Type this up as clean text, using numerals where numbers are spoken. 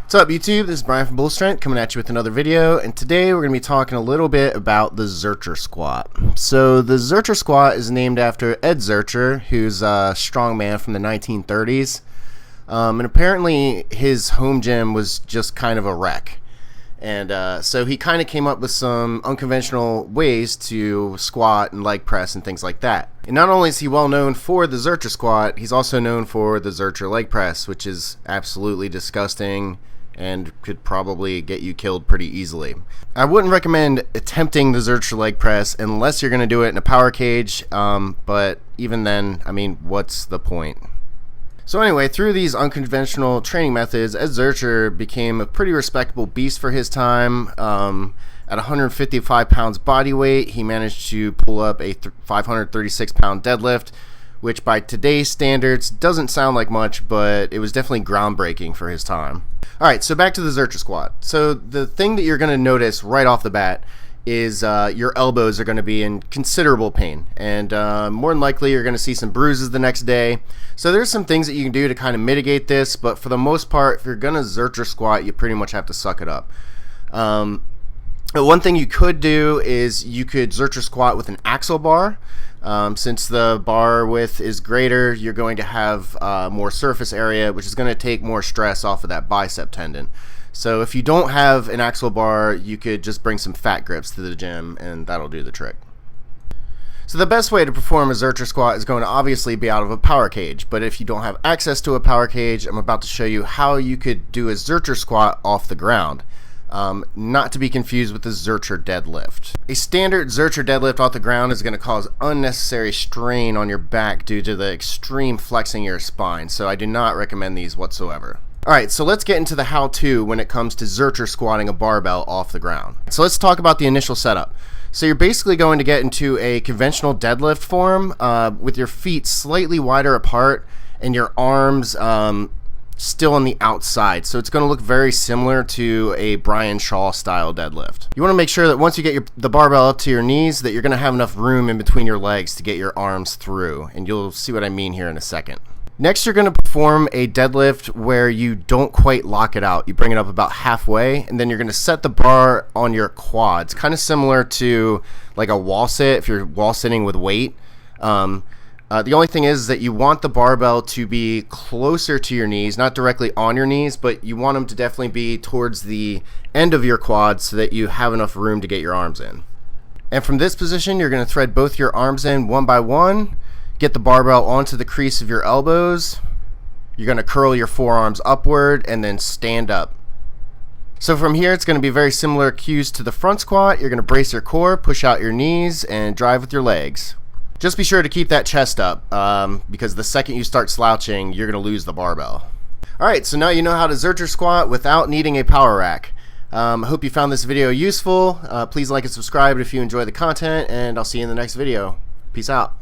What's up YouTube, this is Brian from Bull Strength coming at you with another video, and today we're going to be talking a little bit about the Zercher squat. So the Zercher squat is named after Ed Zercher, who's a strongman from the 1930s, and apparently his home gym was just kind of a wreck. And so he kind of came up with some unconventional ways to squat and leg press and things like that. And not only is he well known for the Zercher squat, he's also known for the Zercher leg press, which is absolutely disgusting and could probably get you killed pretty easily. I wouldn't recommend attempting the Zercher leg press unless you're going to do it in a power cage, but even then, I mean, what's the point? So anyway, through these unconventional training methods, Ed Zercher became a pretty respectable beast for his time. At 155 pounds body weight, he managed to pull up a 536 pound deadlift, which by today's standards doesn't sound like much, but it was definitely groundbreaking for his time. Alright, so back to the Zercher squat. So the thing that you're going to notice right off the bat is your elbows are going to be in considerable pain, and more than likely you're going to see some bruises the next day. So there's some things that you can do to kind of mitigate this, but for the most part, if you're going to Zercher squat, you pretty much have to suck it up. One thing you could do is you could Zercher squat with an axle bar. Since the bar width is greater, you're going to have more surface area, which is going to take more stress off of that bicep tendon. So if you don't have an axle bar, you could just bring some fat grips to the gym and that'll do the trick. So the best way to perform a Zercher squat is going to obviously be out of a power cage, but if you don't have access to a power cage, I'm about to show you how you could do a Zercher squat off the ground. Not to be confused with the Zercher deadlift. A standard Zercher deadlift off the ground is going to cause unnecessary strain on your back due to the extreme flexing of your spine, so I do not recommend these whatsoever. Alright, so let's get into the how-to when it comes to Zercher squatting a barbell off the ground. So let's talk about the initial setup. So you're basically going to get into a conventional deadlift form with your feet slightly wider apart and your arms still on the outside. So it's going to look very similar to a Brian Shaw style deadlift. You want to make sure that once you get the barbell up to your knees that you're going to have enough room in between your legs to get your arms through, and you'll see what I mean here in a second. Next, you're going to perform a deadlift where you don't quite lock it out. You bring it up about halfway, and then you're going to set the bar on your quads, kind of similar to like a wall sit if you're wall sitting with weight. The only thing is that you want the barbell to be closer to your knees, not directly on your knees, but you want them to definitely be towards the end of your quads so that you have enough room to get your arms in. And from this position, you're going to thread both your arms in one by one. Get the barbell onto the crease of your elbows. You're going to curl your forearms upward and then stand up. So from here, it's going to be very similar cues to the front squat. You're going to brace your core, push out your knees, and drive with your legs. Just be sure to keep that chest up because the second you start slouching, you're going to lose the barbell. Alright, so now you know how to Zercher squat without needing a power rack. I hope you found this video useful. Please like and subscribe if you enjoy the content, and I'll see you in the next video. Peace out.